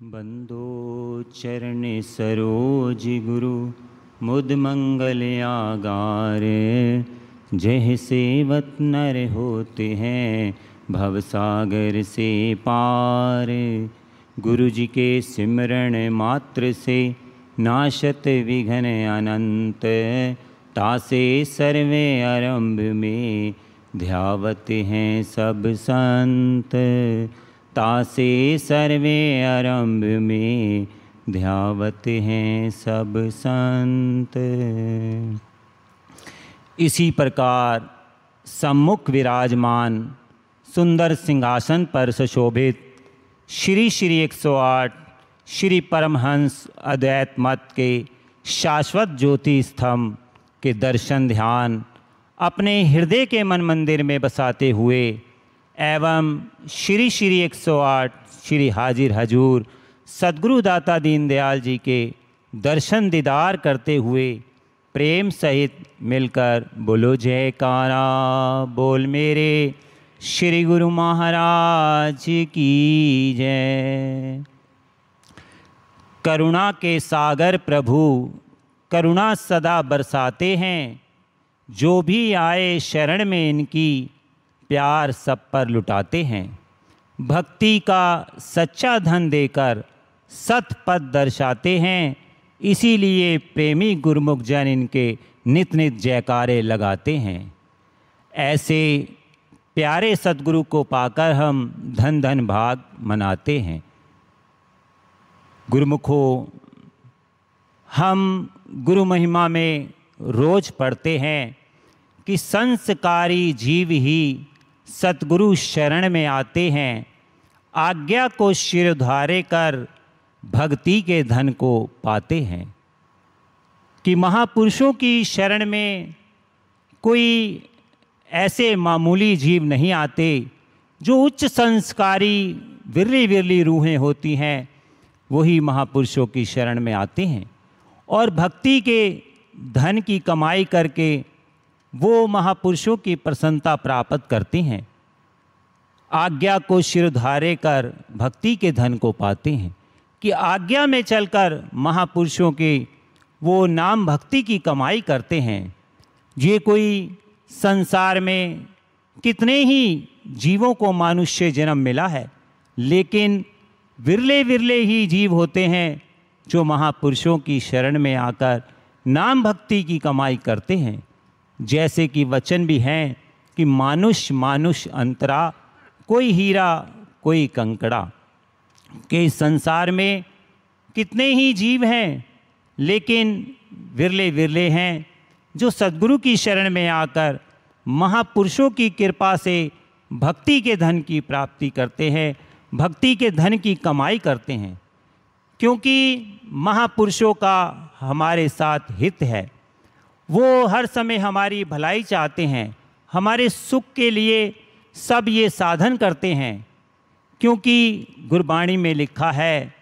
बंदो चरण सरोज गुरु मुद मंगल आगार। जह सेवत नर होते हैं भवसागर से पार। गुरु जी के सिमरण मात्र से नाशत विघ्न अनंत। तासे सर्वे आरंभ में ध्यावत हैं सब संत। तासे सर्वे आरंभ में ध्यावत हैं सब संत। इसी प्रकार सम्मुख विराजमान सुंदर सिंहासन पर सुशोभित श्री श्री 108 श्री परमहंस अद्वैत मत के शाश्वत ज्योति स्तंभ के दर्शन ध्यान अपने हृदय के मन मंदिर में बसाते हुए एवं श्री श्री 108 श्री हाजिर हजूर सद्गुरु दाता दीनदयाल जी के दर्शन दीदार करते हुए प्रेम सहित मिलकर बोलो जयकारा बोल मेरे श्री गुरु महाराज की जय। करुणा के सागर प्रभु करुणा सदा बरसाते हैं। जो भी आए शरण में इनकी प्यार सब पर लुटाते हैं। भक्ति का सच्चा धन देकर सत पद दर्शाते हैं। इसीलिए प्रेमी गुरुमुख जन इनके नित नित जयकारे लगाते हैं। ऐसे प्यारे सद्गुरु को पाकर हम धन धन भाग मनाते हैं। गुरुमुखों, हम गुरु महिमा में रोज पढ़ते हैं कि संस्कारी जीव ही सतगुरु शरण में आते हैं। आज्ञा को शिरोधार्य कर भक्ति के धन को पाते हैं। कि महापुरुषों की शरण में कोई ऐसे मामूली जीव नहीं आते। जो उच्च संस्कारी विरली विरली रूहें होती हैं वही महापुरुषों की शरण में आते हैं और भक्ति के धन की कमाई करके वो महापुरुषों की प्रसन्नता प्राप्त करते हैं। आज्ञा को शिरोधार्य कर भक्ति के धन को पाते हैं। कि आज्ञा में चलकर महापुरुषों के वो नाम भक्ति की कमाई करते हैं। ये कोई संसार में कितने ही जीवों को मनुष्य जन्म मिला है, लेकिन विरले विरले ही जीव होते हैं जो महापुरुषों की शरण में आकर नाम भक्ति की कमाई करते हैं। जैसे कि वचन भी हैं कि मानुष मानुष अंतरा, कोई हीरा कोई कंकड़ा। के संसार में कितने ही जीव हैं, लेकिन विरले विरले हैं जो सद्गुरु की शरण में आकर महापुरुषों की कृपा से भक्ति के धन की प्राप्ति करते हैं, भक्ति के धन की कमाई करते हैं। क्योंकि महापुरुषों का हमारे साथ हित है। वो हर समय हमारी भलाई चाहते हैं, हमारे सुख के लिए सब ये साधन करते हैं। क्योंकि गुरबाणी में लिखा है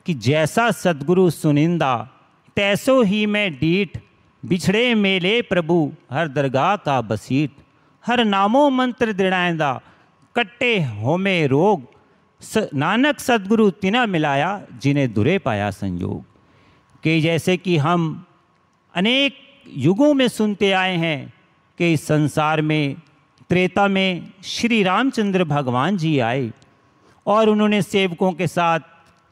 कि जैसा सद्गुरु सुनिंदा तैसो ही मैं डीठ। बिछड़े मेले प्रभु हर दरगाह का बसीठ। हर नामो मंत्र दृढ़ाएंदा कट्टे होमे रोग। नानक सद्गुरु तिना मिलाया जिन्हें दुरे पाया संयोग। कि जैसे कि हम अनेक युगों में सुनते आए हैं कि इस संसार में त्रेता में श्री रामचंद्र भगवान जी आए और उन्होंने सेवकों के साथ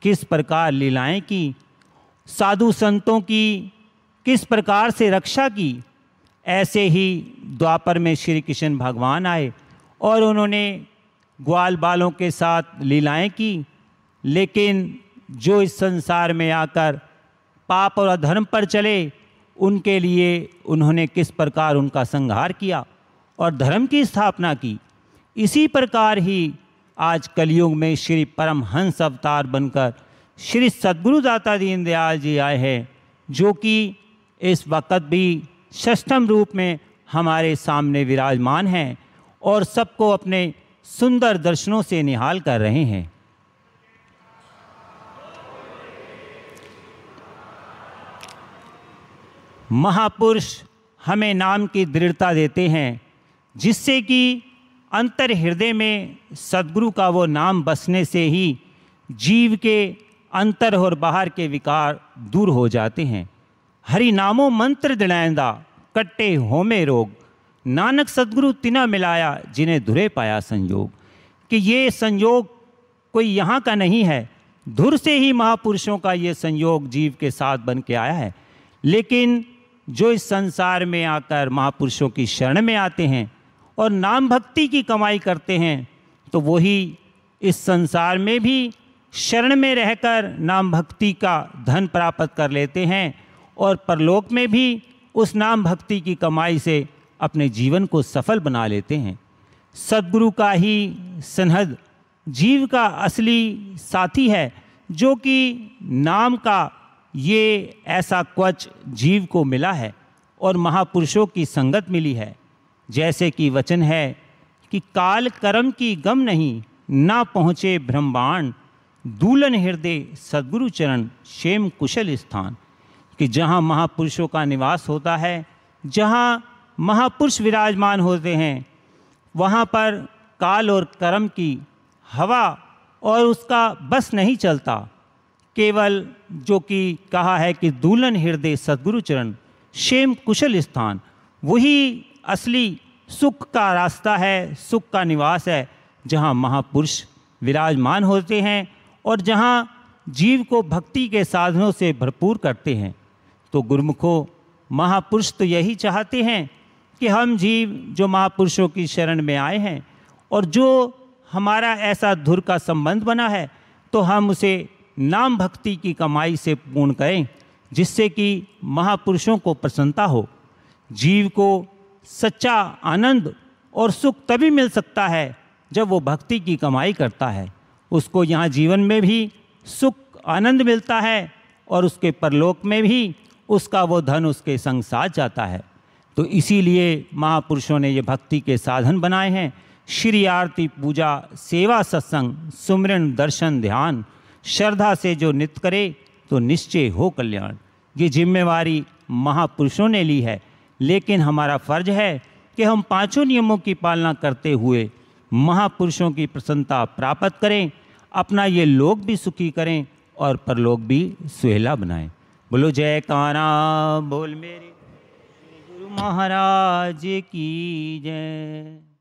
किस प्रकार लीलाएं की, साधु संतों की किस प्रकार से रक्षा की। ऐसे ही द्वापर में श्री कृष्ण भगवान आए और उन्होंने ग्वाल बालों के साथ लीलाएं की। लेकिन जो इस संसार में आकर पाप और अधर्म पर चले, उनके लिए उन्होंने किस प्रकार उनका संहार किया और धर्म की स्थापना की। इसी प्रकार ही आज कलयुग में श्री परमहंस अवतार बनकर श्री सद्गुरु दाता दीनदयाल जी आए हैं, जो कि इस वक्त भी षष्ठम रूप में हमारे सामने विराजमान हैं और सबको अपने सुंदर दर्शनों से निहाल कर रहे हैं। महापुरुष हमें नाम की दृढ़ता देते हैं, जिससे कि अंतर हृदय में सद्गुरु का वो नाम बसने से ही जीव के अंतर और बाहर के विकार दूर हो जाते हैं। हरि नामो मंत्र दिलाएंदा कट्टे होमे रोग, नानक सदगुरु तिना मिलाया जिन्हें धुरे पाया संयोग। कि ये संयोग कोई यहाँ का नहीं है, धुर से ही महापुरुषों का ये संयोग जीव के साथ बन के आया है। लेकिन जो इस संसार में आकर महापुरुषों की शरण में आते हैं और नाम भक्ति की कमाई करते हैं, तो वही इस संसार में भी शरण में रहकर नाम भक्ति का धन प्राप्त कर लेते हैं और परलोक में भी उस नाम भक्ति की कमाई से अपने जीवन को सफल बना लेते हैं। सद्गुरु का ही सनहद जीव का असली साथी है, जो कि नाम का ये ऐसा क्वच जीव को मिला है और महापुरुषों की संगत मिली है। जैसे कि वचन है कि काल कर्म की गम नहीं, ना पहुँचे ब्रह्मांड, दूलन हृदय सद्गुरु चरण क्षेम कुशल स्थान। कि जहाँ महापुरुषों का निवास होता है, जहाँ महापुरुष विराजमान होते हैं, वहाँ पर काल और कर्म की हवा और उसका बस नहीं चलता। केवल जो कि कहा है कि दूलन हृदय सद्गुरु चरण क्षेम कुशल स्थान, वही असली सुख का रास्ता है, सुख का निवास है, जहाँ महापुरुष विराजमान होते हैं और जहाँ जीव को भक्ति के साधनों से भरपूर करते हैं। तो गुरुमुखों, महापुरुष तो यही चाहते हैं कि हम जीव जो महापुरुषों की शरण में आए हैं और जो हमारा ऐसा धुर का संबंध बना है, तो हम उसे नाम भक्ति की कमाई से पूर्ण करें, जिससे कि महापुरुषों को प्रसन्नता हो। जीव को सच्चा आनंद और सुख तभी मिल सकता है जब वो भक्ति की कमाई करता है। उसको यहाँ जीवन में भी सुख आनंद मिलता है और उसके परलोक में भी उसका वो धन उसके संग साथ जाता है। तो इसीलिए महापुरुषों ने ये भक्ति के साधन बनाए हैं। श्री आरती पूजा सेवा सत्संग सुमिरन दर्शन ध्यान, श्रद्धा से जो नित्य करे तो निश्चय हो कल्याण। ये जिम्मेवारी महापुरुषों ने ली है, लेकिन हमारा फर्ज है कि हम पांचों नियमों की पालना करते हुए महापुरुषों की प्रसन्नता प्राप्त करें, अपना ये लोक भी सुखी करें और परलोक भी सुहेला बनाएं। बोलो जयकारा बोल मेरे गुरु महाराज की जय।